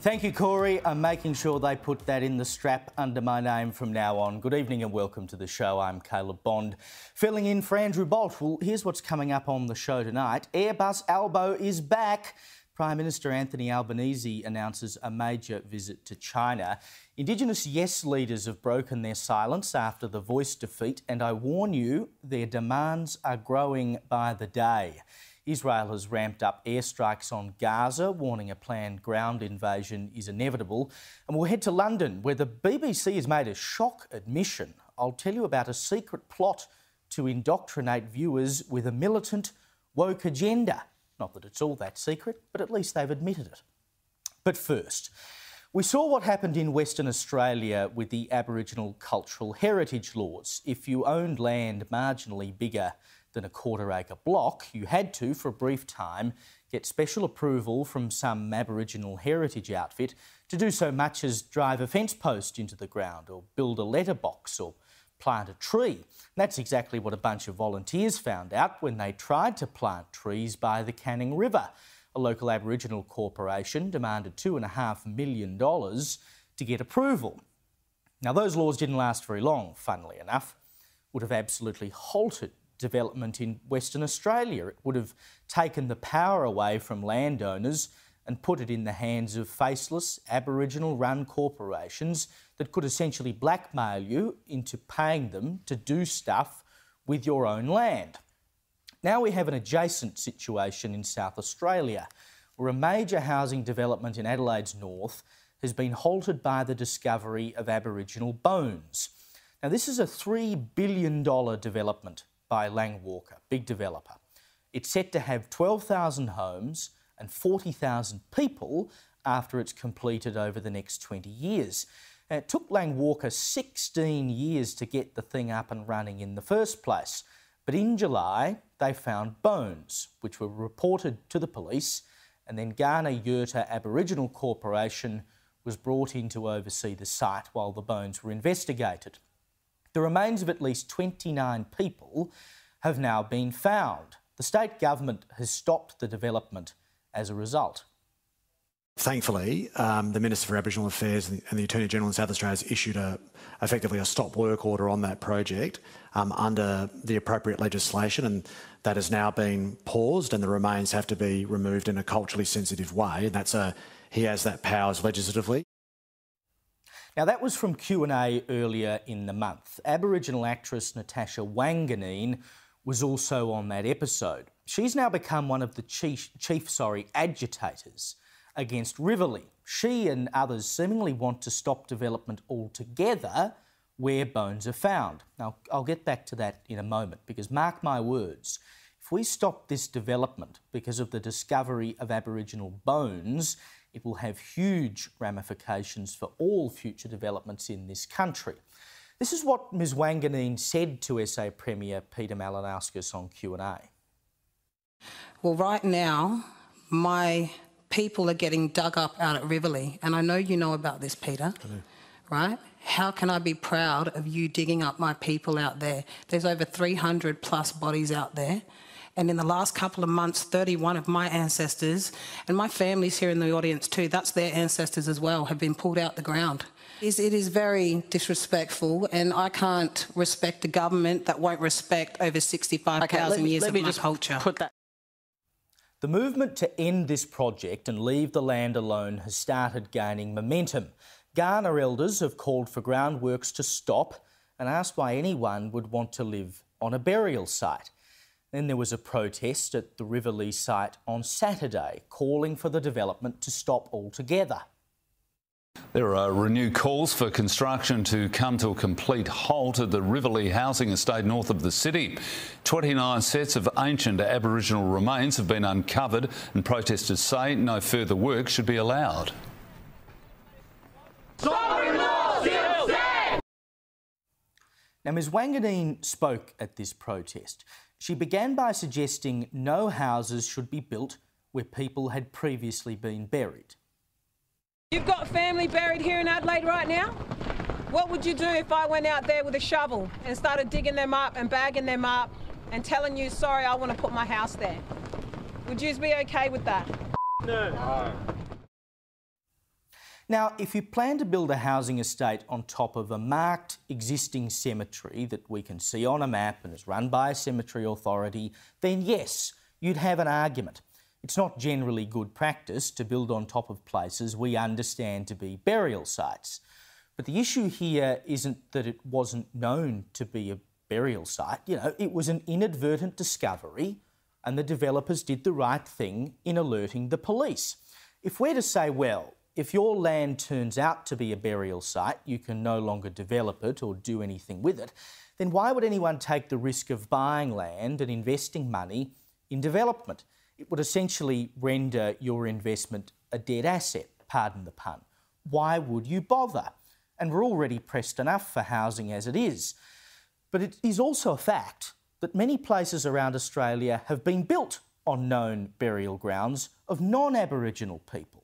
Thank you, Corey. I'm making sure they put that in the strap under my name from now on. Good evening and welcome to the show. I'm Caleb Bond, filling in for Andrew Bolt. Well, here's what's coming up on the show tonight. Airbus Albo is back. Prime Minister Anthony Albanese announces a major visit to China. Indigenous Yes leaders have broken their silence after the Voice defeat, and I warn you, their demands are growing by the day. Israel has ramped up airstrikes on Gaza, warning a planned ground invasion is inevitable. And we'll head to London, where the BBC has made a shock admission. I'll tell you about a secret plot to indoctrinate viewers with a militant, woke agenda. Not that it's all that secret, but at least they've admitted it. But first, we saw what happened in Western Australia with the Aboriginal cultural heritage laws. If you owned land marginally bigger than a quarter-acre block, you had to, for a brief time, get special approval from some Aboriginal heritage outfit to do so much as drive a fence post into the ground or build a letterbox or plant a tree. And that's exactly what a bunch of volunteers found out when they tried to plant trees by the Canning River. A local Aboriginal corporation demanded $2.5 million to get approval. Now, those laws didn't last very long, funnily enough. Would have absolutely halted development in Western Australia. It would have taken the power away from landowners and put it in the hands of faceless Aboriginal-run corporations that could essentially blackmail you into paying them to do stuff with your own land. Now we have an adjacent situation in South Australia, where a major housing development in Adelaide's north has been halted by the discovery of Aboriginal bones. Now, this is a $3 billion development by Lang Walker, big developer. It's set to have 12,000 homes and 40,000 people after it's completed over the next 20 years. And it took Lang Walker 16 years to get the thing up and running in the first place. But in July, they found bones, which were reported to the police, and then Ghana Yurta Aboriginal Corporation was brought in to oversee the site while the bones were investigated. The remains of at least 29 people have now been found. The state government has stopped the development as a result. Thankfully, the Minister for Aboriginal Affairs and the Attorney General in South Australia has issued effectively a stop work order on that project under the appropriate legislation, and that has now been paused, and the remains have to be removed in a culturally sensitive way. And he has that powers legislatively. Now, that was from Q&A earlier in the month. Aboriginal actress Natasha Wanganeen was also on that episode. She's now become one of the chief agitators against Rivoli. She and others seemingly want to stop development altogether where bones are found. Now, I'll get back to that in a moment, because mark my words, if we stop this development because of the discovery of Aboriginal bones, it will have huge ramifications for all future developments in this country. This is what Ms Wanganeen said to SA Premier Peter Malinauskas on Q&A. Well, right now, my people are getting dug up out at Rivoli, and I know you know about this, Peter, right? How can I be proud of you digging up my people out there? There's over 300 plus bodies out there. And in the last couple of months, 31 of my ancestors, and my family's here in the audience too, that's their ancestors as well, have been pulled out the ground. It is very disrespectful, and I can't respect a government that won't respect over 65,000 years of my culture. The movement to end this project and leave the land alone has started gaining momentum. Ghana elders have called for groundworks to stop and asked why anyone would want to live on a burial site. Then there was a protest at the Rivoli site on Saturday, calling for the development to stop altogether. There are renewed calls for construction to come to a complete halt at the Rivoli housing estate north of the city. 29 sets of ancient Aboriginal remains have been uncovered, and protesters say no further work should be allowed. Now, Ms Wanganeen spoke at this protest. She began by suggesting no houses should be built where people had previously been buried. You've got family buried here in Adelaide right now? What would you do if I went out there with a shovel and started digging them up and bagging them up and telling you, sorry, I want to put my house there? Would you be okay with that? No. Now, if you plan to build a housing estate on top of a marked existing cemetery that we can see on a map and is run by a cemetery authority, then yes, you'd have an argument. It's not generally good practice to build on top of places we understand to be burial sites. But the issue here isn't that it wasn't known to be a burial site. You know, it was an inadvertent discovery and the developers did the right thing in alerting the police. If we're to say, well, if your land turns out to be a burial site, you can no longer develop it or do anything with it, then why would anyone take the risk of buying land and investing money in development? It would essentially render your investment a dead asset, pardon the pun. Why would you bother? And we're already pressed enough for housing as it is. But it is also a fact that many places around Australia have been built on known burial grounds of non-Aboriginal people.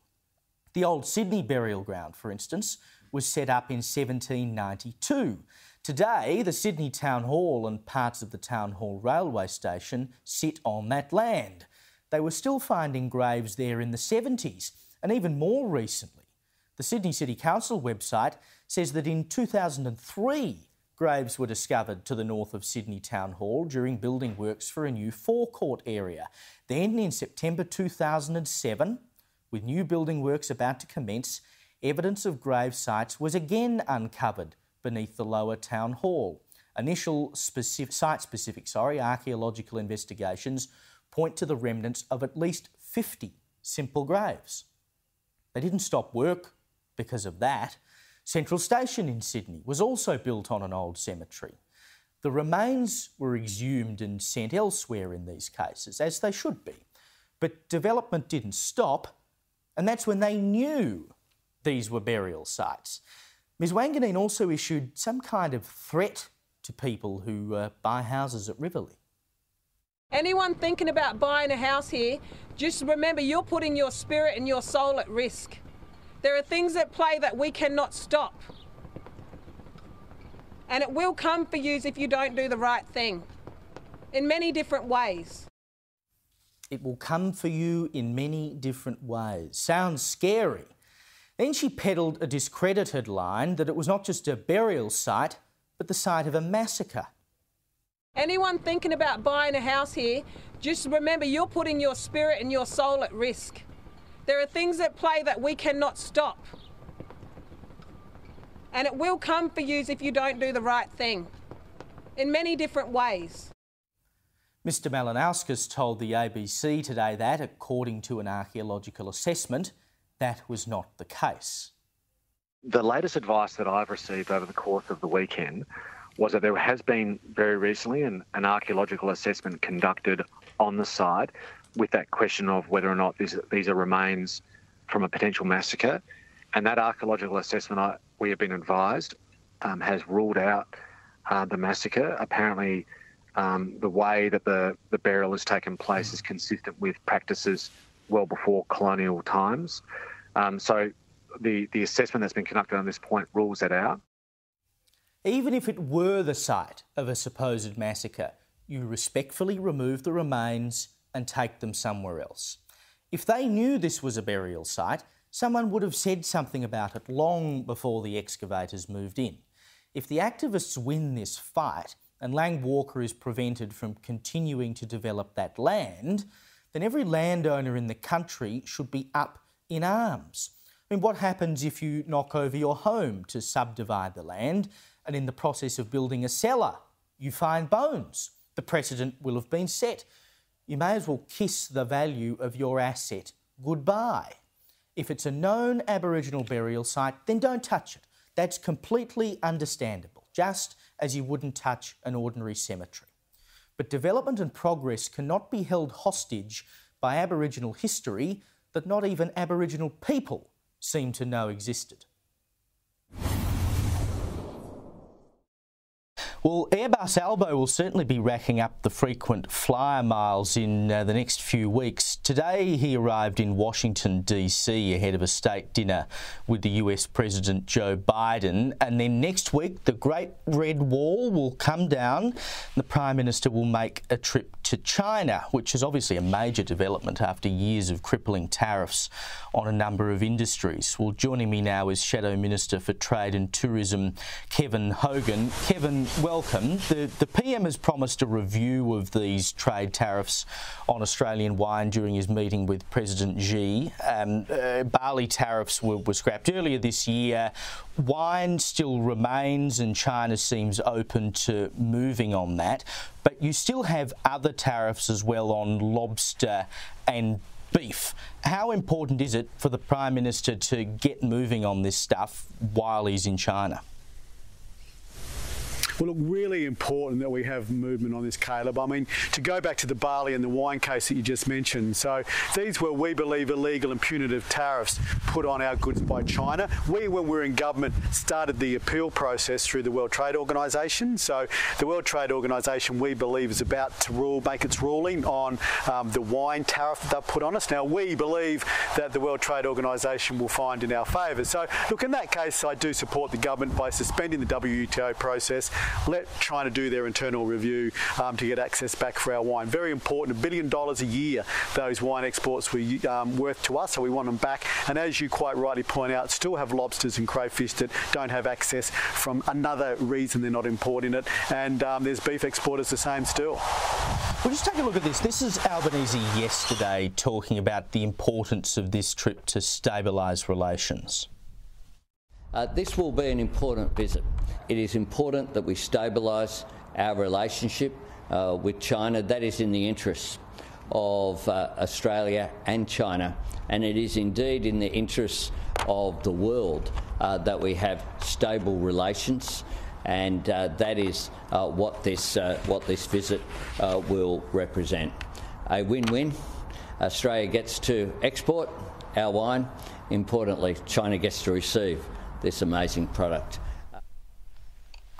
The old Sydney burial ground, for instance, was set up in 1792. Today, the Sydney Town Hall and parts of the Town Hall railway station sit on that land. They were still finding graves there in the 70s, and even more recently. The Sydney City Council website says that in 2003, graves were discovered to the north of Sydney Town Hall during building works for a new forecourt area. Then, in September 2007, with new building works about to commence, evidence of grave sites was again uncovered beneath the lower town hall. Initial site-specific archaeological investigations point to the remnants of at least 50 simple graves. They didn't stop work because of that. Central Station in Sydney was also built on an old cemetery. The remains were exhumed and sent elsewhere in these cases, as they should be. But development didn't stop, and that's when they knew these were burial sites. Ms Wanganeen also issued some kind of threat to people who buy houses at Riverlea. Anyone thinking about buying a house here, just remember you're putting your spirit and your soul at risk. There are things at play that we cannot stop. And it will come for you if you don't do the right thing, in many different ways. It will come for you in many different ways. Sounds scary. Then she peddled a discredited line that it was not just a burial site, but the site of a massacre. Anyone thinking about buying a house here, just remember you're putting your spirit and your soul at risk. There are things at play that we cannot stop. And it will come for you if you don't do the right thing, in many different ways. Mr Malinauskas told the ABC today that, according to an archaeological assessment, that was not the case. The latest advice that I've received over the course of the weekend was that there has been very recently an archaeological assessment conducted on the site with that question of whether or not these are remains from a potential massacre. And that archaeological assessment, we have been advised, has ruled out the massacre. Apparently, the way that the burial has taken place is consistent with practices well before colonial times. So the assessment that's been conducted on this point rules that out. Even if it were the site of a supposed massacre, you respectfully remove the remains and take them somewhere else. If they knew this was a burial site, someone would have said something about it long before the excavators moved in. If the activists win this fight and Lang Walker is prevented from continuing to develop that land, then every landowner in the country should be up in arms. I mean, what happens if you knock over your home to subdivide the land and in the process of building a cellar, you find bones? The precedent will have been set. You may as well kiss the value of your asset goodbye. If it's a known Aboriginal burial site, then don't touch it. That's completely understandable, just as you wouldn't touch an ordinary cemetery. But development and progress cannot be held hostage by Aboriginal history that not even Aboriginal people seem to know existed. Well, Airbus Albo will certainly be racking up the frequent flyer miles in the next few weeks. Today he arrived in Washington DC ahead of a state dinner with the US President Joe Biden, and then next week the Great Red Wall will come down. The Prime Minister will make a trip to China, which is obviously a major development after years of crippling tariffs on a number of industries. Well, joining me now is Shadow Minister for Trade and Tourism, Kevin Hogan. Kevin, welcome. The PM has promised a review of these trade tariffs on Australian wine during his meeting with President Xi. Barley tariffs were scrapped earlier this year. Wine still remains, and China seems open to moving on that. But you still have other tariffs as well on lobster and beef. How important is it for the Prime Minister to get moving on this stuff while he's in China? Well, look, really important that we have movement on this, Caleb. I mean, to go back to the barley and the wine case that you just mentioned, so these were, we believe, illegal and punitive tariffs put on our goods by China. We, when we were in government, started the appeal process through the World Trade Organisation. So the World Trade Organisation, we believe, is about to make its ruling on the wine tariff that they've put on us. Now, we believe that the World Trade Organisation will find in our favour. So, look, in that case, I do support the government by suspending the WTO process. Let China do their internal review to get access back for our wine. Very important. $1 billion a year those wine exports were worth to us, so we want them back. And as you quite rightly point out, still have lobsters and crayfish that don't have access from another reason they're not importing it. And there's beef exporters the same still. Well, just take a look at this. This is Albanese yesterday talking about the importance of this trip to stabilise relations. This will be an important visit. It is important that we stabilise our relationship with China. That is in the interests of Australia and China, and it is indeed in the interests of the world that we have stable relations, and that is what this visit will represent. A win-win. Australia gets to export our wine. Importantly, China gets to receive this amazing product.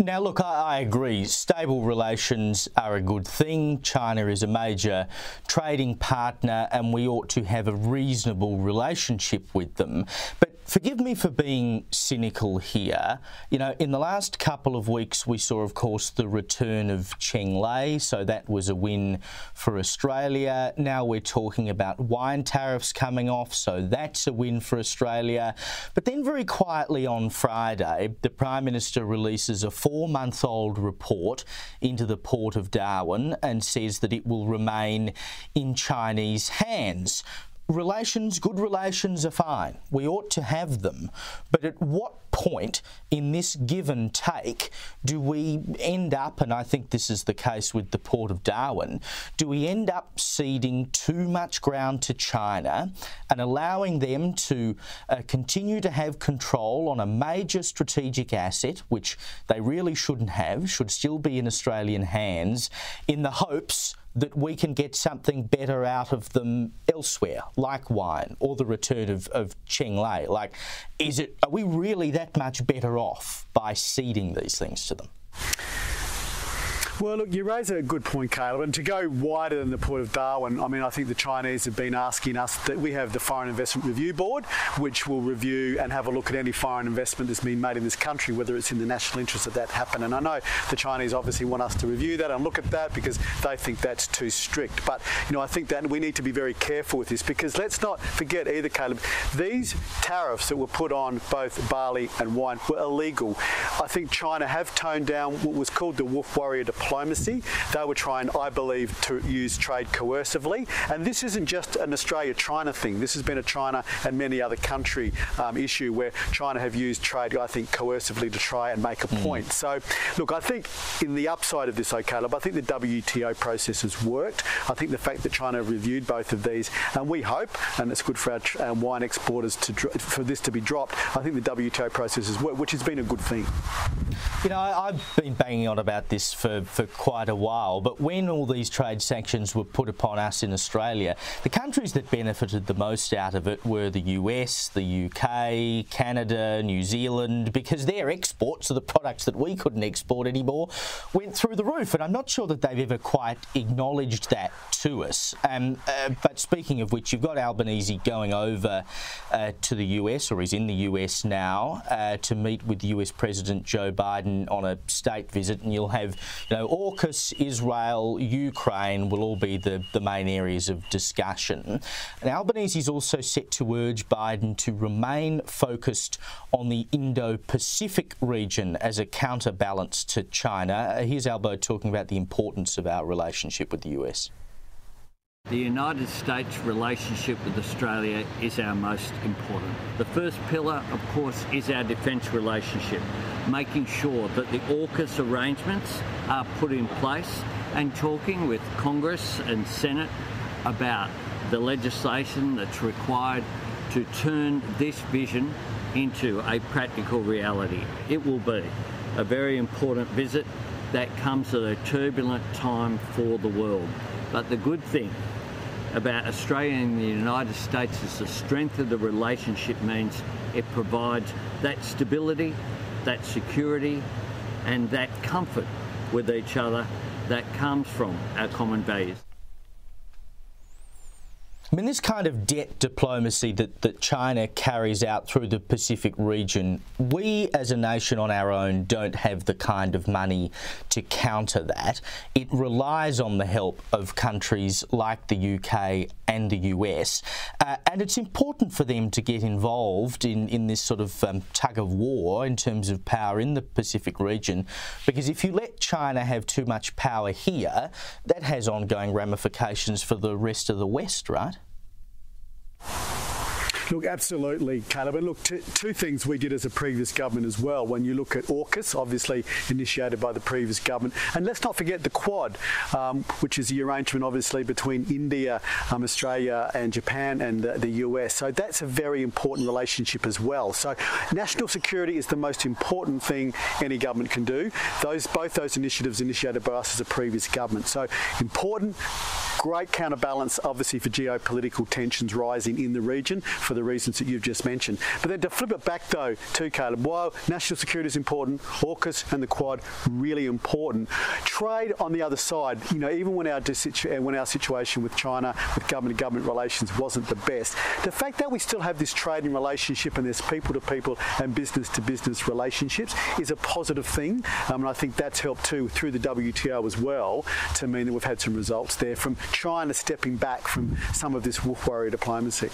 Now, look, I agree. Stable relations are a good thing. China is a major trading partner and we ought to have a reasonable relationship with them. But forgive me for being cynical here. You know, in the last couple of weeks, we saw, of course, the return of Cheng Lei, so that was a win for Australia. Now we're talking about wine tariffs coming off, so that's a win for Australia. But then very quietly on Friday, the Prime Minister releases a 4-month-old report into the Port of Darwin and says that it will remain in Chinese hands. Relations, good relations are fine. We ought to have them. But at what point in this give and take do we end up, and I think this is the case with the Port of Darwin, do we end up ceding too much ground to China and allowing them to continue to have control on a major strategic asset, which they really shouldn't have, should still be in Australian hands, in the hopes that we can get something better out of them elsewhere, like wine or the return of Cheng Lei? Like, are we really that much better off by ceding these things to them? Well, look, you raise a good point, Caleb, and to go wider than the Port of Darwin, I mean, I think the Chinese have been asking us that we have the Foreign Investment Review Board, which will review and have a look at any foreign investment that's been made in this country, whether it's in the national interest that that happen. And I know the Chinese obviously want us to review that and look at that because they think that's too strict. But, you know, I think that we need to be very careful with this because let's not forget either, Caleb, these tariffs that were put on both barley and wine were illegal. I think China have toned down what was called the wolf warrior diplomacy. They were trying, I believe, to use trade coercively. And this isn't just an Australia-China thing. This has been a China and many other country issue where China have used trade, I think, coercively to try and make a point. So, look, I think in the upside of this, Caleb, I think the WTO process has worked. I think the fact that China have reviewed both of these, and we hope, and it's good for our wine exporters for this to be dropped, I think the WTO process has worked, which has been a good thing. You know, I've been banging on about this for for quite a while, but when all these trade sanctions were put upon us in Australia, the countries that benefited the most out of it were the US, the UK, Canada, New Zealand, because their exports of the products that we couldn't export anymore went through the roof, and I'm not sure that they've ever quite acknowledged that to us. But speaking of which, you've got Albanese going over to the US, or he's in the US now, to meet with US President Joe Biden on a state visit, and you'll have, AUKUS, Israel, Ukraine will all be the main areas of discussion. And Albanese is also set to urge Biden to remain focused on the Indo-Pacific region as a counterbalance to China. Here's Albo talking about the importance of our relationship with the US. The United States relationship with Australia is our most important. The first pillar, of course, is our defence relationship, making sure that the AUKUS arrangements are put in place, and talking with Congress and Senate about the legislation that's required to turn this vision into a practical reality. It will be a very important visit that comes at a turbulent time for the world. But the good thing about Australia and the United States is the strength of the relationship means it provides that stability, that security, and that comfort with each other that comes from our common values. I mean, this kind of debt diplomacy that China carries out through the Pacific region, we as a nation on our own don't have the kind of money to counter that. It relies on the help of countries like the UK and the US, and it's important for them to get involved in this sort of tug of war in terms of power in the Pacific region, because if you let China have too much power here, that has ongoing ramifications for the rest of the West, right? Look, absolutely, Caleb. And look, two things we did as a previous government as well. When you look at AUKUS, obviously initiated by the previous government, and let's not forget the Quad, which is the arrangement obviously between India, Australia and Japan and the US. So that's a very important relationship as well. So national security is the most important thing any government can do. Both those initiatives initiated by us as a previous government. So important, great counterbalance obviously for geopolitical tensions rising in the region for the reasons that you've just mentioned. But then to flip it back though to Caleb, while national security is important, AUKUS and the Quad really important. Trade on the other side, even when our situation with China, with government-to-government relations wasn't the best, the fact that we still have this trading relationship and there's people-to-people and business-to-business relationships is a positive thing. And I think that's helped too through the WTO as well to mean that we've had some results there from China stepping back from some of this wolf warrior diplomacy.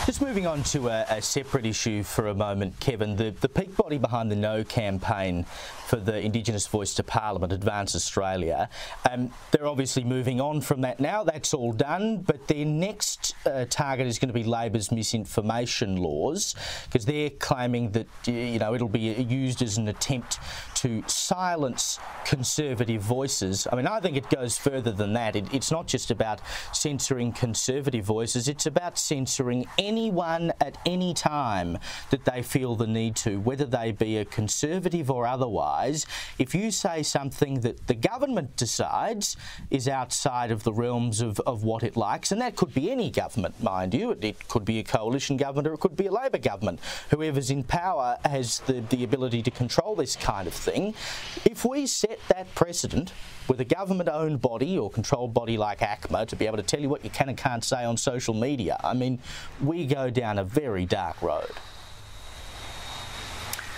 Just moving on to a separate issue for a moment, Kevin. The peak body behind the No campaign for the Indigenous Voice to Parliament, Advance Australia, they're obviously moving on from that now. That's all done, but their next target is going to be Labor's misinformation laws, because they're claiming that it'll be used as an attempt to silence conservative voices. I mean, I think it goes further than that. It's not just about censoring conservative voices, it's about censoring anyone at any time that they feel the need to, whether they be a conservative or otherwise. If you say something that the government decides is outside of the realms of what it likes, and that could be any government, mind you, it could be a coalition government or it could be a Labor government. Whoever's in power has the ability to control this kind of thing. If we set that precedent with a government-owned body or controlled body like ACMA to be able to tell you what you can and can't say on social media, I mean, we go down a very dark road.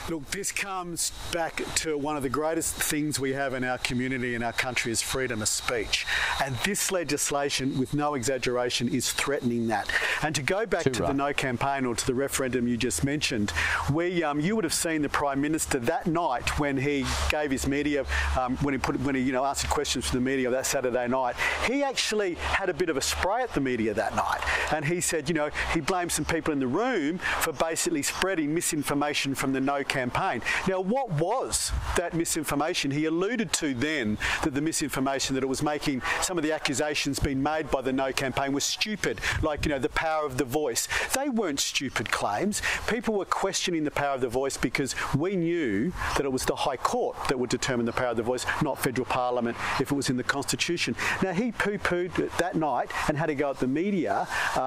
Look, this comes back to one of the greatest things we have in our community and our country is freedom of speech. And this legislation, with no exaggeration, is threatening that. And to go back to the No campaign or to the referendum you just mentioned, you would have seen the Prime Minister that night when he gave his media, when he answered questions from the media that Saturday night, he actually had a bit of a spray at the media that night. And he said, he blamed some people in the room for basically spreading misinformation from the No campaign. Now, what was that misinformation? He alluded to then that the misinformation that it was making some of the accusations being made by the No campaign was stupid, like, you know, the power of the voice. They weren't stupid claims. People were questioning the power of the voice because we knew that it was the High Court that would determine the power of the voice, not federal parliament if it was in the Constitution. Now, he poo-pooed it that night and had to go at the media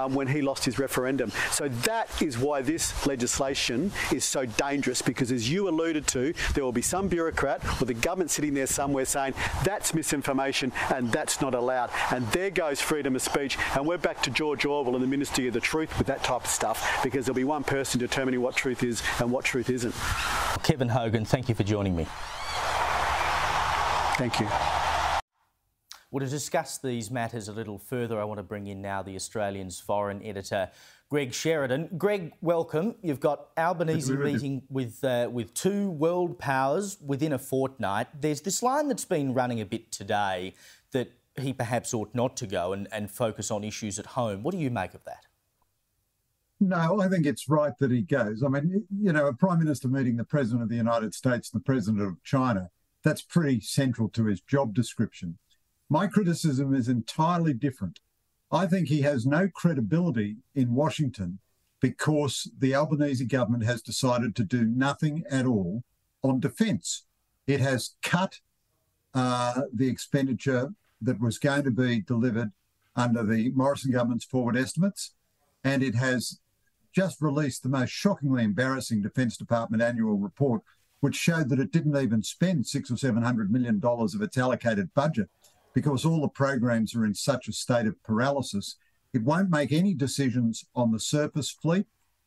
when he lost his referendum. So that is why this legislation is so dangerous, because as you alluded to, there will be some bureaucrat or the government sitting there somewhere saying that's misinformation and that's not allowed. And there goes freedom of speech. And we're back to George Orwell and the Ministry of the Truth with that type of stuff, because there'll be one person determining what truth is and what truth isn't. Kevin Hogan, thank you for joining me. Thank you. Well, to discuss these matters a little further, I want to bring in now the Australian's foreign editor, Greg Sheridan. Greg, welcome. You've got Albanese meeting with two world powers within a fortnight. There's this line that's been running a bit today that he perhaps ought not to go and focus on issues at home. What do you make of that? No, I think it's right that he goes. I mean, you know, a Prime Minister meeting the President of the United States and the President of China, that's pretty central to his job description. My criticism is entirely different. I think he has no credibility in Washington because the Albanese government has decided to do nothing at all on defence. It has cut the expenditure that was going to be delivered under the Morrison government's forward estimates, and it has just released the most shockingly embarrassing Defence Department annual report, which showed that it didn't even spend $600 or $700 million of its allocated budget because all the programs are in such a state of paralysis. It won't make any decisions on the surface fleet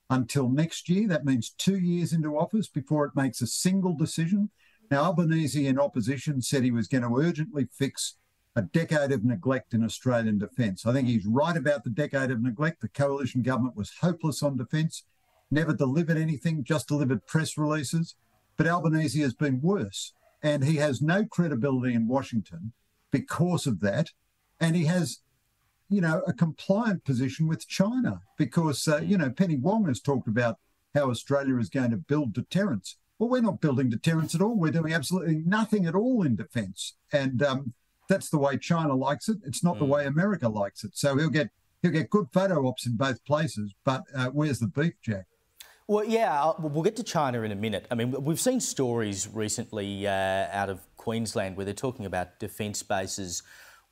until next year. That means 2 years into office before it makes a single decision. Now, Albanese in opposition said he was going to urgently fix a decade of neglect in Australian defence. I think he's right about the decade of neglect. The coalition government was hopeless on defence, never delivered anything, just delivered press releases. But Albanese has been worse, and he has no credibility in Washington because of that. And he has, you know, a compliant position with China because, you know, Penny Wong has talked about how Australia is going to build deterrence. Well, we're not building deterrence at all. We're doing absolutely nothing at all in defence. And that's the way China likes it. It's not the way America likes it. So he'll get good photo ops in both places. But where's the beef, Jack? Well, yeah, we'll get to China in a minute. I mean, we've seen stories recently out of Queensland where they're talking about defence bases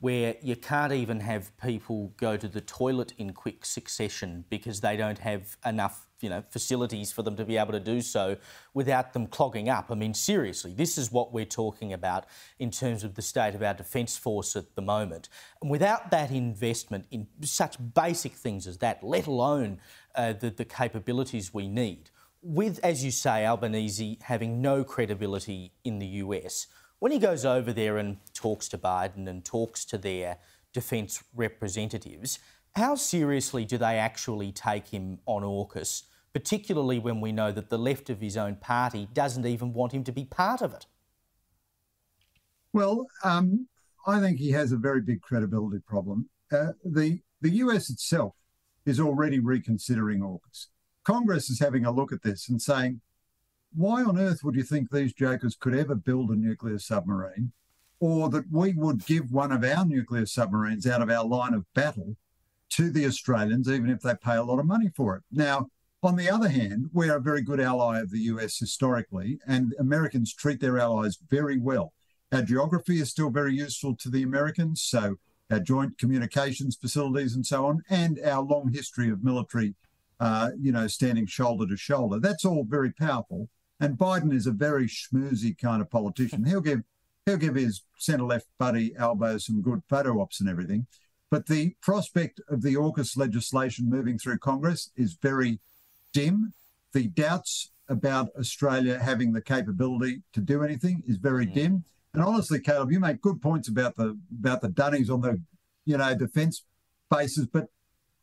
where you can't even have people go to the toilet in quick succession because they don't have enough, you know, facilities for them to be able to do so without them clogging up. I mean, seriously, this is what we're talking about in terms of the state of our defence force at the moment. And without that investment in such basic things as that, let alone the capabilities we need, with, as you say, Albanese having no credibility in the US, when he goes over there and talks to Biden and talks to their defence representatives, how seriously do they actually take him on AUKUS, particularly when we know that the left of his own party doesn't even want him to be part of it? Well, I think he has a very big credibility problem. The US itself is already reconsidering AUKUS. Congress is having a look at this and saying, why on earth would you think these jokers could ever build a nuclear submarine, or that we would give one of our nuclear submarines out of our line of battle to the Australians, even if they pay a lot of money for it? Now, on the other hand, we're a very good ally of the US historically, and Americans treat their allies very well. Our geography is still very useful to the Americans, so our joint communications facilities and so on, and our long history of military, standing shoulder to shoulder. That's all very powerful. And Biden is a very schmoozy kind of politician. He'll give his centre-left buddy Albo some good photo ops and everything. But the prospect of the AUKUS legislation moving through Congress is very dim. The doubts about Australia having the capability to do anything is very dim. And honestly, Caleb, you make good points about the dunnies on the, defence bases. But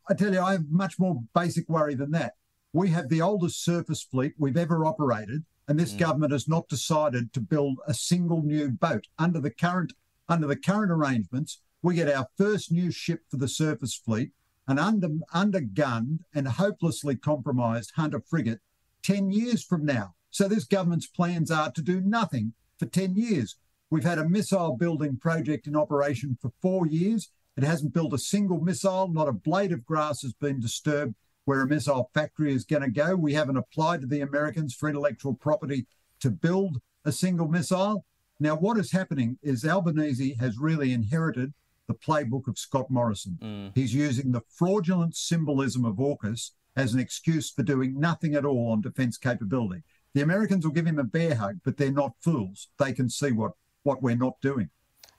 I tell you, I have much more basic worry than that. We have the oldest surface fleet we've ever operated, and this government has not decided to build a single new boat. Under the current arrangements, we get our first new ship for the surface fleet, an undergunned and hopelessly compromised Hunter frigate 10 years from now. So this government's plans are to do nothing for 10 years. We've had a missile building project in operation for 4 years. It hasn't built a single missile. Not a blade of grass has been disturbed where a missile factory is going to go. We haven't applied to the Americans for intellectual property to build a single missile. Now, what is happening is Albanese has really inherited the playbook of Scott Morrison. He's using the fraudulent symbolism of AUKUS as an excuse for doing nothing at all on defence capability. The Americans will give him a bear hug, but they're not fools. They can see what we're not doing.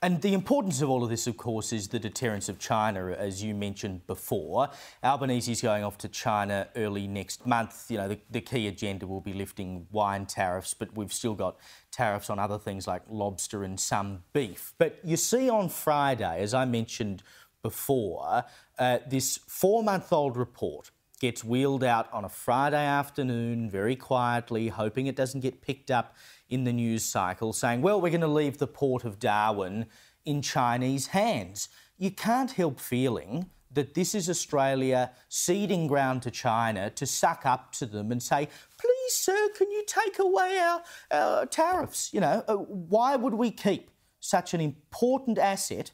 And the importance of all of this, of course, is the deterrence of China, as you mentioned before. Albanese is going off to China early next month. You know, the key agenda will be lifting wine tariffs, but we've still got tariffs on other things like lobster and some beef. But you see on Friday, as I mentioned before, this 4-month-old report gets wheeled out on a Friday afternoon very quietly, hoping it doesn't get picked up in the news cycle, saying, well, we're going to leave the port of Darwin in Chinese hands. You can't help feeling that this is Australia ceding ground to China to suck up to them and say, please, sir, can you take away our tariffs? You know, why would we keep such an important asset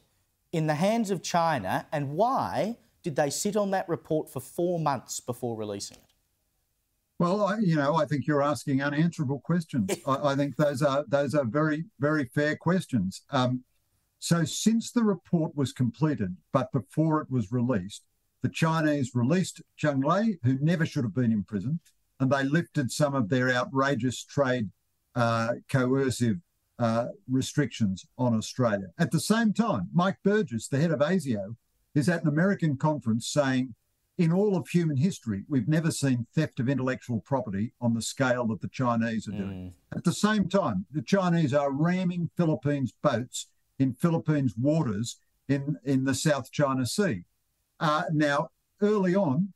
in the hands of China, and why did they sit on that report for 4 months before releasing it? Well, I think you're asking unanswerable questions. I think those are very, very fair questions. So since the report was completed, but before it was released, the Chinese released Zheng Lei, who never should have been in prison, and they lifted some of their outrageous trade coercive restrictions on Australia. At the same time, Mike Burgess, the head of ASIO, is at an American conference saying, in all of human history, we've never seen theft of intellectual property on the scale that the Chinese are doing. At the same time, the Chinese are ramming Philippines boats in Philippines waters in the South China Sea. Now, early on,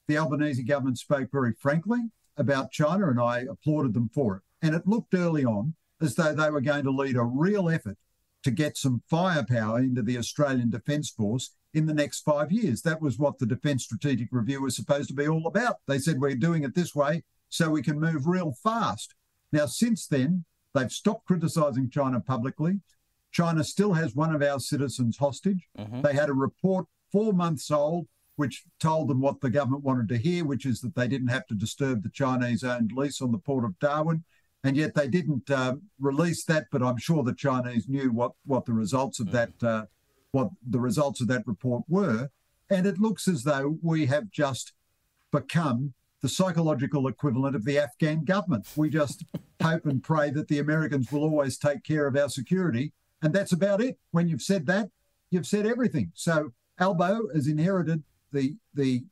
the Albanese government spoke very frankly about China, and I applauded them for it. And it looked early on as though they were going to lead a real effort to get some firepower into the Australian Defence Force in the next 5 years. That was what the Defence Strategic Review was supposed to be all about. They said, we're doing it this way so we can move real fast. Now, since then, they've stopped criticising China publicly. China still has one of our citizens hostage. They had a report 4 months old which told them what the government wanted to hear, which is that they didn't have to disturb the Chinese-owned lease on the port of Darwin. And yet they didn't release that, but I'm sure the Chinese knew what the results of that report were. And it looks as though we have just become the psychological equivalent of the Afghan government. We just hope and pray that the Americans will always take care of our security, and that's about it. When you've said that, you've said everything. So Albo has inherited the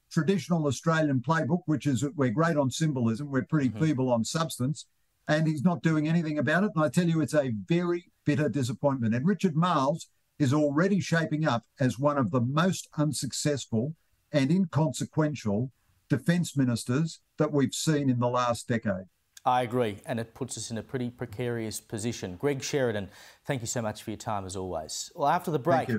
traditional Australian playbook, which is we're great on symbolism, we're pretty feeble on substance, and he's not doing anything about it. And I tell you, it's a very bitter disappointment. And Richard Marles is already shaping up as one of the most unsuccessful and inconsequential defence ministers that we've seen in the last decade. I agree, and it puts us in a pretty precarious position. Greg Sheridan, thank you so much for your time as always. Well, after the break,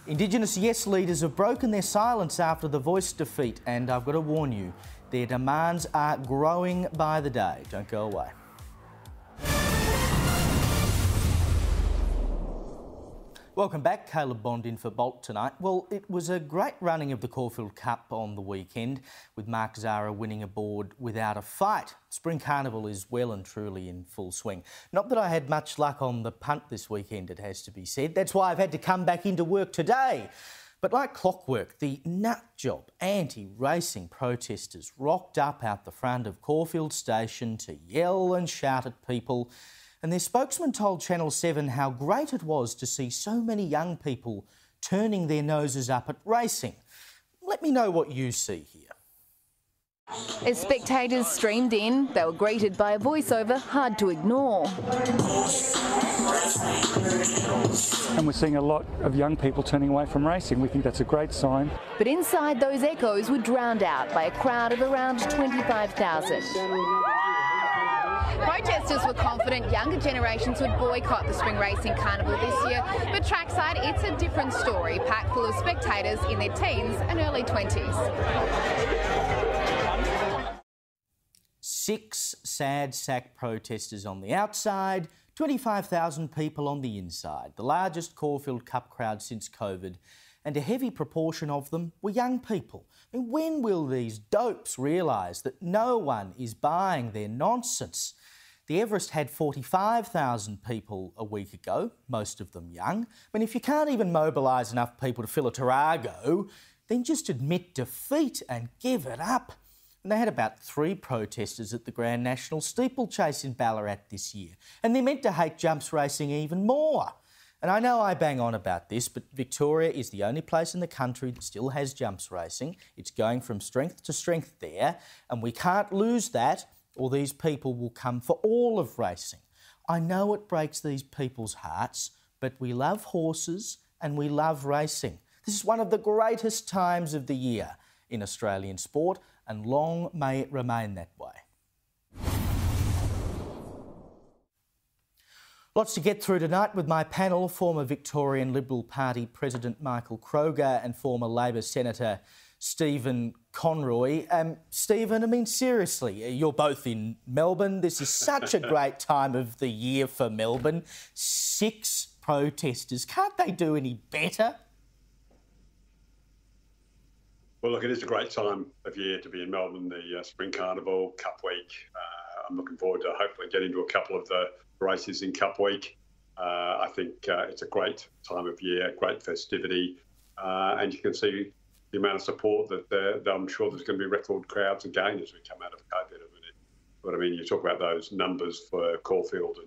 Indigenous Yes leaders have broken their silence after the Voice defeat, and I've got to warn you, their demands are growing by the day. Don't go away. Welcome back. Caleb Bond in for Bolt tonight. Well, it was a great running of the Caulfield Cup on the weekend, with Mark Zara winning aboard without a fight. Spring Carnival is well and truly in full swing. Not that I had much luck on the punt this weekend, it has to be said. That's why I've had to come back into work today. But like clockwork, the nutjob anti-racing protesters rocked up out the front of Caulfield Station to yell and shout at people. And their spokesman told Channel 7 how great it was to see so many young people turning their noses up at racing. Let me know what you see here. As spectators streamed in, they were greeted by a voiceover hard to ignore. And we're seeing a lot of young people turning away from racing. We think that's a great sign. But inside, those echoes were drowned out by a crowd of around 25,000. Protesters were confident younger generations would boycott the Spring Racing Carnival this year, but trackside it's a different story, packed full of spectators in their teens and early 20s. 6 sad sack protesters on the outside, 25,000 people on the inside, the largest Caulfield Cup crowd since COVID, and a heavy proportion of them were young people. I mean, when will these dopes realise that no one is buying their nonsense? The Everest had 45,000 people a week ago, most of them young. I mean, if you can't even mobilise enough people to fill a Tarago, then just admit defeat and give it up. And they had about 3 protesters at the Grand National Steeplechase in Ballarat this year. And they're meant to hate jumps racing even more. And I know I bang on about this, but Victoria is the only place in the country that still has jumps racing. It's going from strength to strength there, and we can't lose that, or these people will come for all of racing. I know it breaks these people's hearts, but we love horses and we love racing. This is one of the greatest times of the year in Australian sport, and long may it remain that way. Lots to get through tonight with my panel, former Victorian Liberal Party President Michael Kroger and former Labor Senator Stephen Conroy. Stephen, I mean, seriously, you're both in Melbourne. This is such a great time of the year for Melbourne. 6 protesters. Can't they do any better? Well, look, it is a great time of year to be in Melbourne, the Spring Carnival, Cup Week. I'm looking forward to hopefully getting to a couple of the races in Cup Week. I think it's a great time of year, great festivity, and you can see the amount of support that I'm sure there's going to be record crowds again as we come out of COVID. But I mean, you talk about those numbers for Caulfield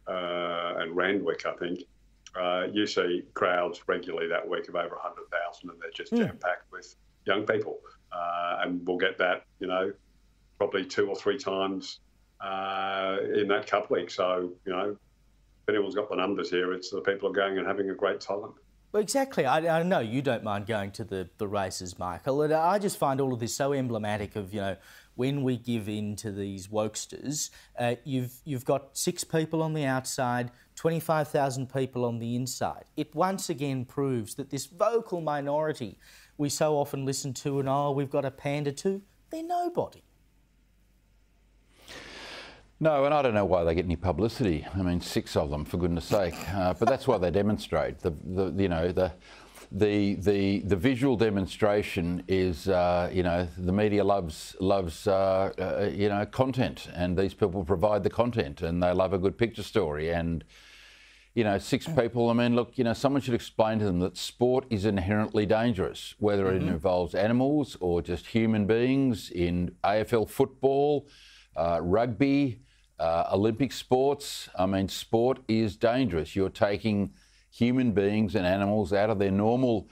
and Randwick, I think. You see crowds regularly that week of over 100,000, and they're just jam-packed with young people. And we'll get that, you know, probably 2 or 3 times in that Cup Week. So, you know, if anyone's got the numbers here, it's the people are going and having a great time. Well, exactly. I know you don't mind going to the races, Michael, and I just find all of this so emblematic of, you know, when we give in to these wokesters. You've got 6 people on the outside, 25,000 people on the inside. It once again proves that this vocal minority we so often listen to and, oh, we've got to pander to, they're nobody. No, and I don't know why they get any publicity. I mean, 6 of them, for goodness sake. But that's why they demonstrate. The visual demonstration is, you know, the media loves you know, content, and these people provide the content, and they love a good picture story. And, you know, 6 people, I mean, look, you know, someone should explain to them that sport is inherently dangerous, whether it involves animals or just human beings in AFL football, rugby, Olympic sports. I mean, sport is dangerous. You're taking human beings and animals out of their normal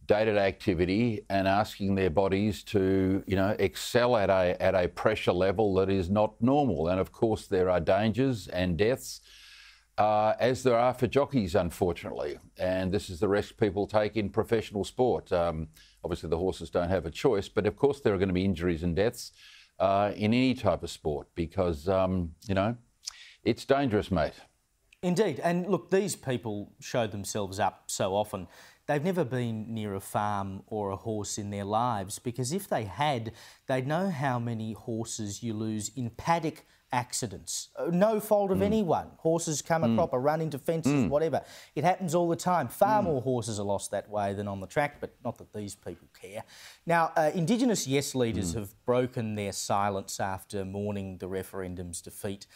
day-to-day activity and asking their bodies to, you know, excel at a pressure level that is not normal. And of course, there are dangers and deaths, as there are for jockeys, unfortunately. And this is the risk people take in professional sport. Obviously, the horses don't have a choice, but of course, there are going to be injuries and deaths in any type of sport because, you know, it's dangerous, mate. Indeed. And look, these people show themselves up so often. They've never been near a farm or a horse in their lives, because if they had, they'd know how many horses you lose in paddock accidents. No fault of anyone. Horses come a crop or run into fences, whatever. It happens all the time. Far more horses are lost that way than on the track, but not that these people care. Now, Indigenous Yes leaders have broken their silence after mourning the referendum's defeat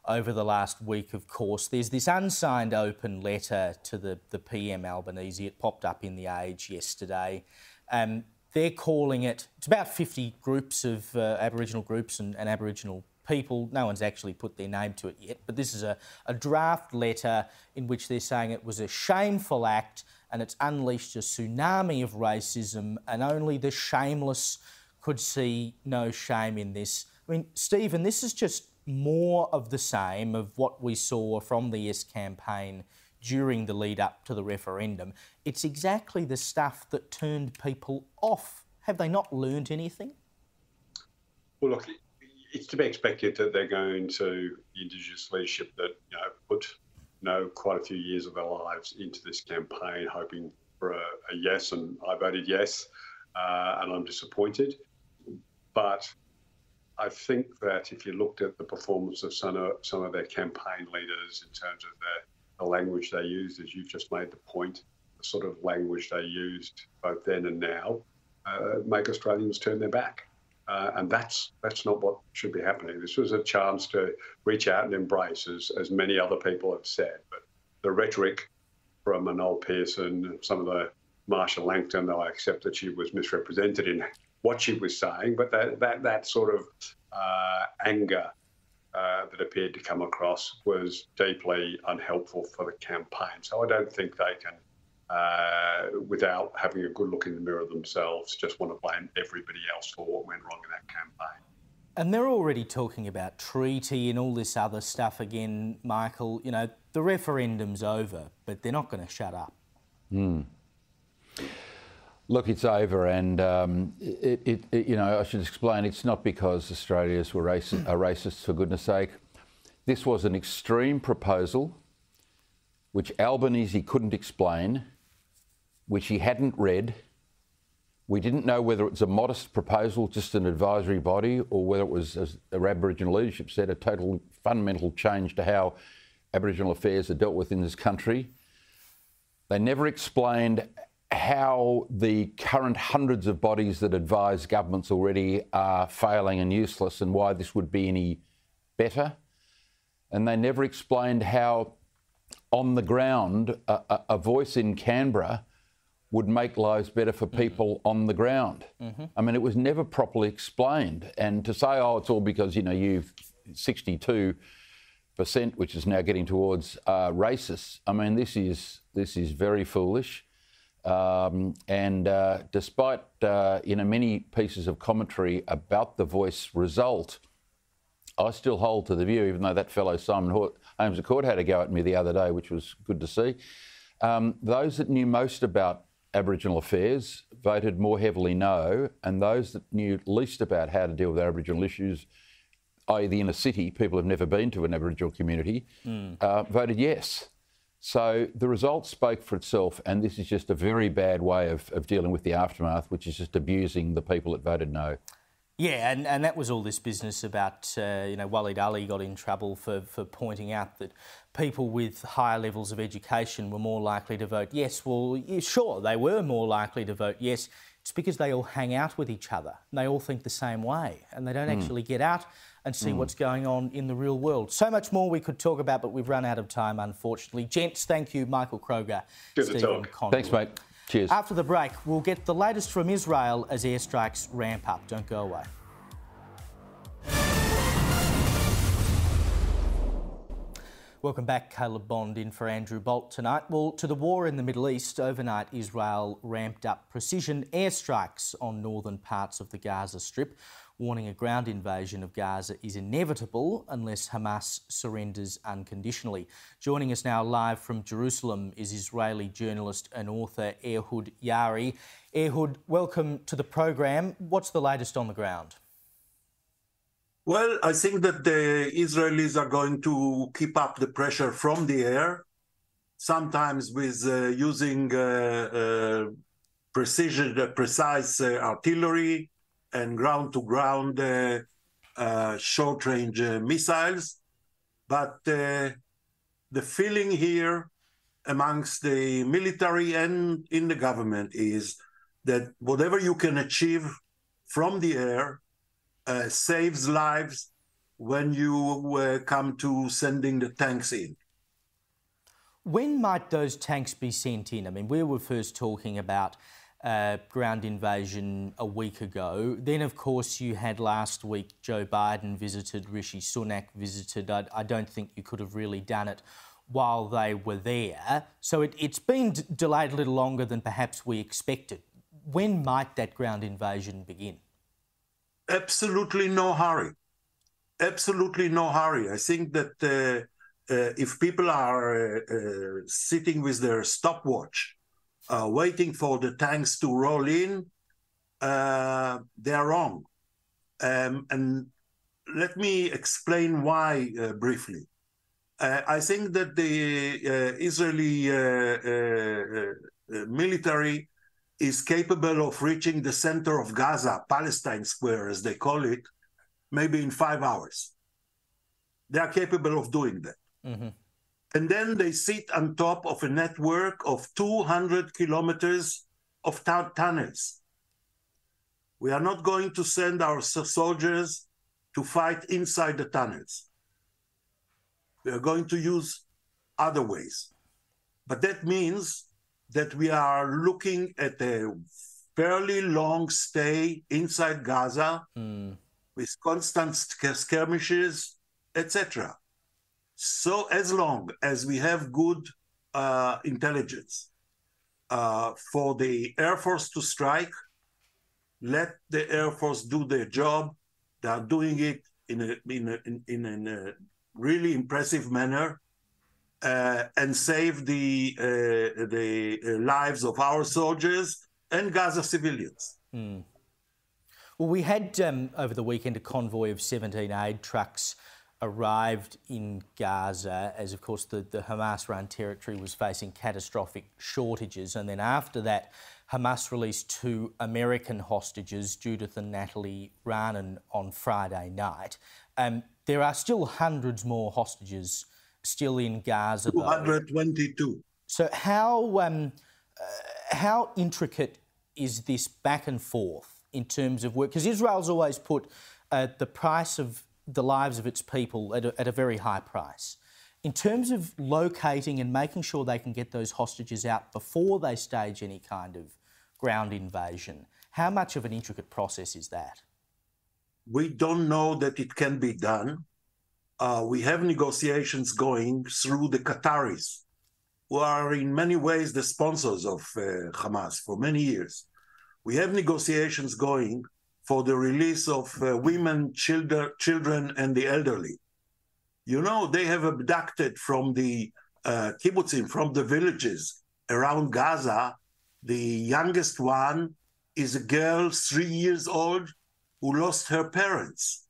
over the last week, of course. There's this unsigned open letter to the PM Albanese. It popped up in The Age yesterday. They're calling it, it's about 50 groups of Aboriginal groups and Aboriginal people. No one's actually put their name to it yet, but this is a draft letter in which they're saying it was a shameful act and it's unleashed a tsunami of racism, and only the shameless could see no shame in this. I mean, Stephen, this is just more of the same of what we saw from the Yes campaign during the lead up to the referendum. It's exactly the stuff that turned people off. Have they not learned anything? Well, look, it's to be expected that they're going to the Indigenous leadership that, you know, put, you know, quite a few years of their lives into this campaign, hoping for a yes, and I voted yes, and I'm disappointed. But I think that if you looked at the performance of some of their campaign leaders in terms of the language they used, as you've just made the point, the sort of language they used both then and now, make Australians turn their back. And that's not what should be happening. This was a chance to reach out and embrace, as many other people have said. But the rhetoric from Noel Pearson, some of the Marsha Langton, though I accept that she was misrepresented in what she was saying, but that sort of anger that appeared to come across was deeply unhelpful for the campaign. So I don't think they can, without having a good look in the mirror themselves, just want to blame everybody else for what went wrong in that campaign. And they're already talking about treaty and all this other stuff again, Michael. You know, the referendum's over, but they're not going to shut up. Look, it's over, and you know, I should explain. It's not because Australians are racist, for goodness sake. This was an extreme proposal, which Albanese couldn't explain, which he hadn't read. We didn't know whether it was a modest proposal, just an advisory body, or whether it was, as the Aboriginal leadership said, a total fundamental change to how Aboriginal affairs are dealt with in this country. They never explained how the current hundreds of bodies that advise governments already are failing and useless, and why this would be any better. And they never explained how, on the ground, a voice in Canberra would make lives better for people on the ground. I mean, it was never properly explained. And to say, oh, it's all because, you know, you've 62%, which is now getting towards racists. I mean, this is very foolish. Despite you know, many pieces of commentary about the Voice result, I still hold to the view, even though that fellow Simon Holmes à Court had a go at me the other day, which was good to see. Those that knew most about Aboriginal affairs voted more heavily no, and those that knew least about how to deal with Aboriginal issues, i.e. the inner city, people have never been to an Aboriginal community, voted yes. So the result spoke for itself, and this is just a very bad way of dealing with the aftermath, which is just abusing the people that voted no. Yeah, and that was all this business about, you know, Walid Ali got in trouble for pointing out that people with higher levels of education were more likely to vote yes. Well, yeah, sure, they were more likely to vote yes. It's because they all hang out with each other and they all think the same way, and they don't actually get out and see what's going on in the real world. So much more we could talk about, but we've run out of time, unfortunately. Gents, thank you. Michael Kroger, good to talk. Thanks, mate. Cheers. After the break, we'll get the latest from Israel as airstrikes ramp up. Don't go away. Welcome back. Caleb Bond in for Andrew Bolt tonight. Well, to the war in the Middle East, overnight Israel ramped up precision airstrikes on northern parts of the Gaza Strip, warning a ground invasion of Gaza is inevitable unless Hamas surrenders unconditionally. Joining us now live from Jerusalem is Israeli journalist and author Ehud Yari. Ehud, welcome to the program. What's the latest on the ground? Well, I think that the Israelis are going to keep up the pressure from the air, sometimes with using precise artillery and ground-to-ground short-range missiles. But the feeling here amongst the military and in the government is that whatever you can achieve from the air saves lives when you come to sending the tanks in. When might those tanks be sent in? I mean, we were first talking about ground invasion a week ago. Then, of course, you had last week Joe Biden visited, Rishi Sunak visited. I don't think you could have really done it while they were there. So it's been delayed a little longer than perhaps we expected. When might that ground invasion begin? Absolutely no hurry. Absolutely no hurry. I think that if people are sitting with their stopwatch, waiting for the tanks to roll in, they are wrong. And let me explain why briefly. I think that the Israeli military is capable of reaching the center of Gaza, Palestine Square, as they call it, maybe in 5 hours. They are capable of doing that. Mm-hmm. And then they sit on top of a network of 200 kilometers of tunnels. We are not going to send our soldiers to fight inside the tunnels. We are going to use other ways. But that means that we are looking at a fairly long stay inside Gaza with constant skirmishes, etc. So as long as we have good intelligence for the Air Force to strike, let the Air Force do their job. They are doing it in a really impressive manner and save the lives of our soldiers and Gaza civilians. Mm. Well, we had over the weekend a convoy of 17 aid trucks arrived in Gaza as, of course, the Hamas-run territory was facing catastrophic shortages. And then after that, Hamas released 2 American hostages, Judith and Natalie Ranan, on Friday night. There are still hundreds more hostages still in Gaza, 222. So how intricate is this back and forth in terms of work? Because Israel's always put the price of the lives of its people at a very high price. In terms of locating and making sure they can get those hostages out before they stage any kind of ground invasion, how much of an intricate process is that? We don't know that it can be done. We have negotiations going through the Qataris, who are in many ways the sponsors of Hamas for many years. We have negotiations going for the release of women, children, and the elderly. You know, they have abducted from the kibbutzim, from the villages around Gaza. The youngest one is a girl, 3 years old, who lost her parents.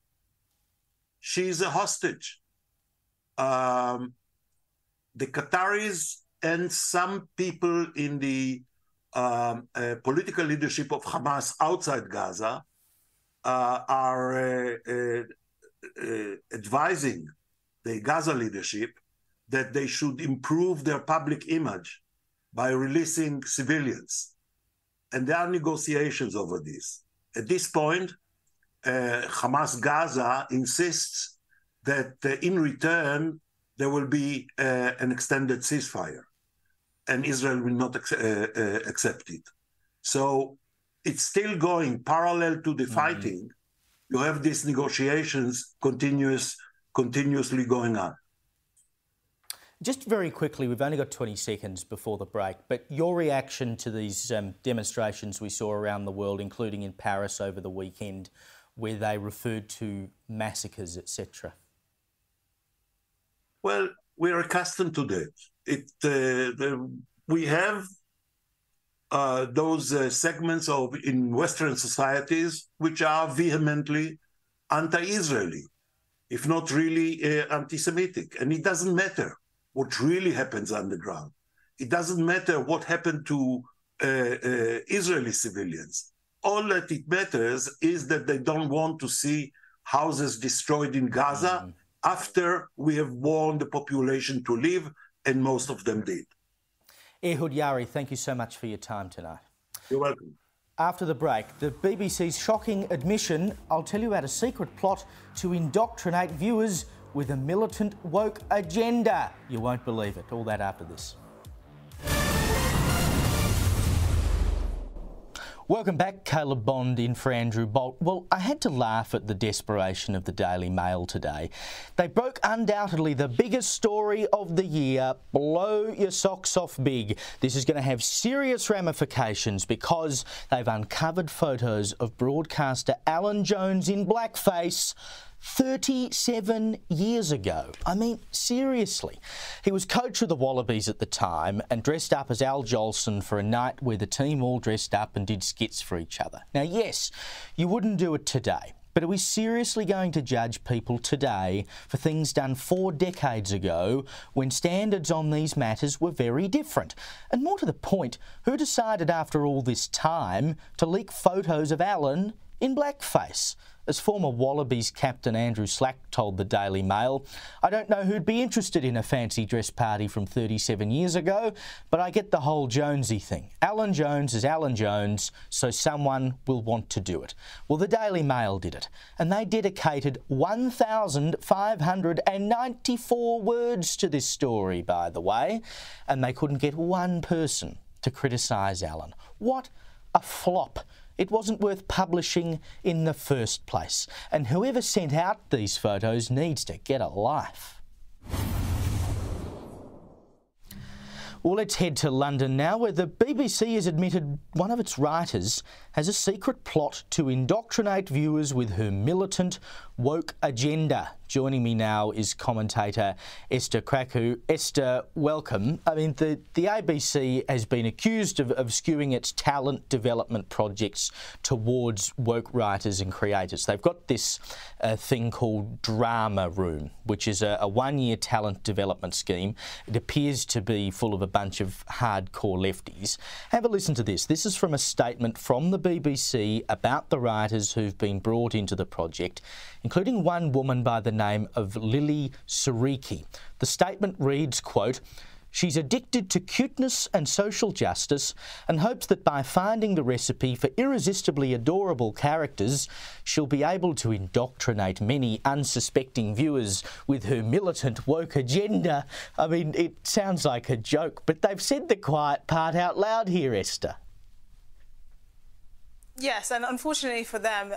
She is a hostage. The Qataris and some people in the political leadership of Hamas outside Gaza are advising the Gaza leadership that they should improve their public image by releasing civilians. And there are negotiations over this. At this point, Hamas Gaza insists that in return, there will be an extended ceasefire, and Israel will not accept it. So it's still going parallel to the fighting. You have these negotiations continuously going on. Just very quickly, we've only got 20 seconds before the break, but your reaction to these demonstrations we saw around the world, including in Paris over the weekend, where they referred to massacres, etc.? Well, we're accustomed to that. We have those segments in Western societies which are vehemently anti-Israeli, if not really anti-Semitic. And it doesn't matter what really happens underground. It doesn't matter what happened to Israeli civilians. All that it matters is that they don't want to see houses destroyed in Gaza after we have warned the population to leave, and most of them did. Ehud Yari, thank you so much for your time tonight. You're welcome. After the break, the BBC's shocking admission, I'll tell you about a secret plot to indoctrinate viewers with a militant woke agenda. You won't believe it. All that after this. Welcome back. Caleb Bond in for Andrew Bolt. Well, I had to laugh at the desperation of the Daily Mail today. They broke undoubtedly the biggest story of the year. Blow your socks off big. This is going to have serious ramifications because they've uncovered photos of broadcaster Alan Jones in blackface 37 years ago. I mean, seriously. He was coach of the Wallabies at the time and dressed up as Al Jolson for a night where the team all dressed up and did skits for each other. Now, yes, you wouldn't do it today, but are we seriously going to judge people today for things done 4 decades ago when standards on these matters were very different? And more to the point, who decided after all this time to leak photos of Alan in blackface? As former Wallabies captain Andrew Slack told the Daily Mail, "I don't know who'd be interested in a fancy dress party from 37 years ago, but I get the whole Jonesy thing. Alan Jones is Alan Jones, so someone will want to do it." Well, the Daily Mail did it, and they dedicated 1,594 words to this story, by the way, and they couldn't get one person to criticise Alan. What a flop. It wasn't worth publishing in the first place. And whoever sent out these photos needs to get a life. Well, let's head to London now, where the BBC has admitted one of its writers has a secret plot to indoctrinate viewers with her militant woke agenda. Joining me now is commentator Esther Kraku. Esther, welcome. I mean, the ABC has been accused of skewing its talent development projects towards woke writers and creators. They've got this thing called Drama Room, which is a one-year talent development scheme. It appears to be full of a bunch of hardcore lefties. Have a listen to this. This is from a statement from the BBC about the writers who've been brought into the project, including one woman by the name of Lily Sariki. The statement reads, quote, "She's addicted to cuteness and social justice and hopes that by finding the recipe for irresistibly adorable characters, she'll be able to indoctrinate many unsuspecting viewers with her militant woke agenda." I mean, it sounds like a joke, but they've said the quiet part out loud here, Esther. Yes, and unfortunately for them,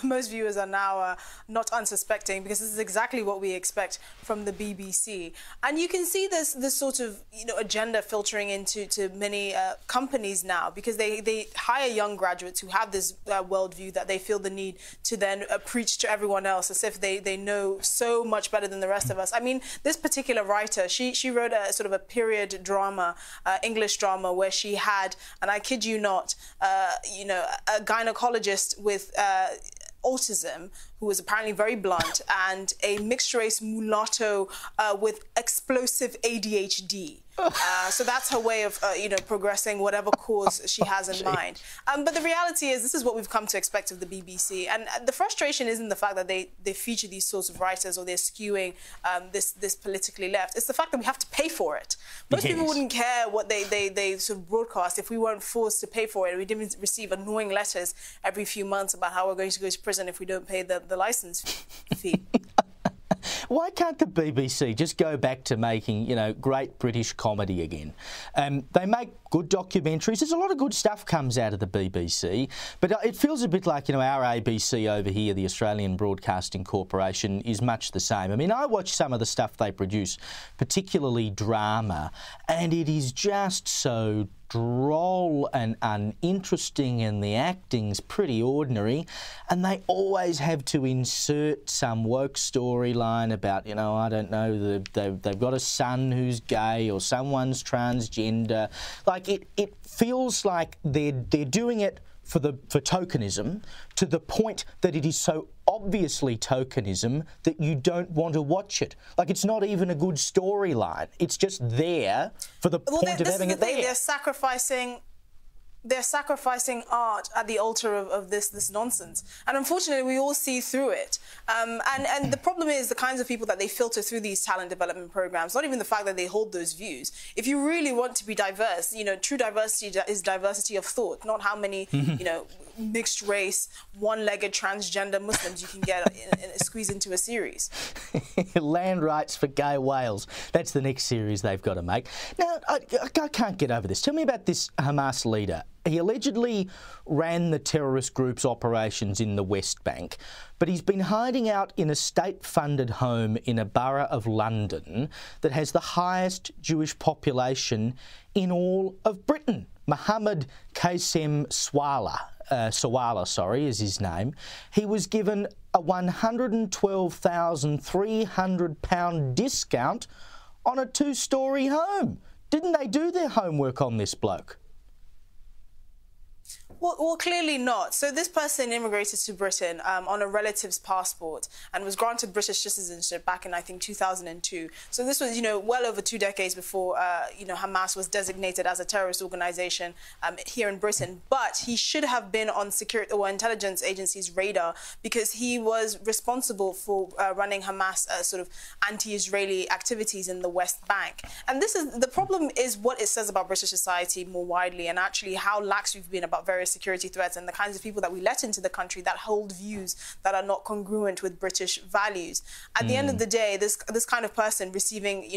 most viewers are now not unsuspecting, because this is exactly what we expect from the BBC. And you can see this sort of agenda filtering into many companies now, because they hire young graduates who have this worldview that they feel the need to then preach to everyone else as if they know so much better than the rest of us. I mean, this particular writer, she wrote a sort of a period drama, English drama, where she had, and I kid you not, a gynecologist with autism, who was apparently very blunt, and a mixed-race mulatto with explosive ADHD. So that's her way of, progressing whatever cause she has in mind. But the reality is, this is what we've come to expect of the BBC. And the frustration isn't the fact that they feature these sorts of writers, or they're skewing this politically left. It's the fact that we have to pay for it. Most people wouldn't care what they sort of broadcast if we weren't forced to pay for it. We didn't receive annoying letters every few months about how we're going to go to prison if we don't pay the license fee. Why can't the BBC just go back to making, great British comedy again? They make good documentaries. There's a lot of good stuff comes out of the BBC, but it feels a bit like, our ABC over here, the Australian Broadcasting Corporation, is much the same. I mean, I watch some of the stuff they produce, particularly drama, and it is just so droll and uninteresting, and the acting's pretty ordinary, and they always have to insert some woke storyline about, I don't know, they've got a son who's gay, or someone's transgender. Like, it feels like they're doing it for tokenism, to the point that it is so obviously tokenism that you don't want to watch it. Like, it's not even a good storyline. It's just there for the point of having it there. They're sacrificing art at the altar of this nonsense. And unfortunately, we all see through it. And the problem is the kinds of people that they filter through these talent development programs, not even the fact that they hold those views. If you really want to be diverse, true diversity is diversity of thought, not how many, mixed race, one-legged transgender Muslims you can get squeeze into a series. Land rights for gay whales. That's the next series they've got to make. Now, I can't get over this. Tell me about this Hamas leader. He allegedly ran the terrorist group's operations in the West Bank, but he's been hiding out in a state-funded home in a borough of London that has the highest Jewish population in all of Britain. Mohammed Qasem Sawala, is his name. He was given a £112,300 discount on a two-storey home. Didn't they do their homework on this bloke? Well, clearly not. So this person immigrated to Britain on a relative's passport and was granted British citizenship back in, I think, 2002. So this was, well over 2 decades before, Hamas was designated as a terrorist organization here in Britain. But he should have been on security or intelligence agencies' radar because he was responsible for running Hamas sort of anti-Israeli activities in the West Bank. And the problem is what it says about British society more widely, and actually how lax we've been about various security threats and the kinds of people that we let into the country that hold views that are not congruent with British values. At the end of the day, this kind of person receiving,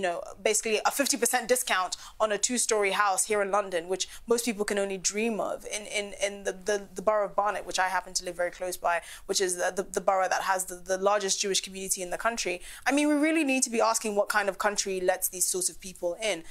basically a 50% discount on a 2-story house here in London, which most people can only dream of, in the borough of Barnet, which I happen to live very close by, which is the borough that has the largest Jewish community in the country. I mean, we really need to be asking what kind of country lets these sorts of people in.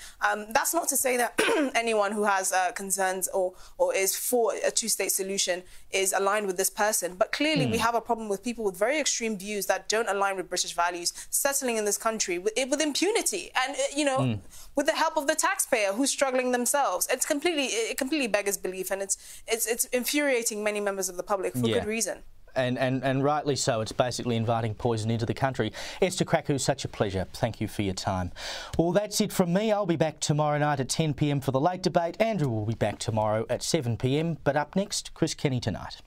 That's not to say that anyone who has concerns or is for a 2-state solution is aligned with this person. But clearly we have a problem with people with very extreme views that don't align with British values settling in this country with impunity and, with the help of the taxpayer who's struggling themselves. It completely beggars belief, and it's infuriating many members of the public for good reason. And rightly so. It's basically inviting poison into the country. Esther Kraku, such a pleasure. Thank you for your time. Well, that's it from me. I'll be back tomorrow night at 10 p.m. for the late debate. Andrew will be back tomorrow at 7 p.m. But up next, Chris Kenny Tonight.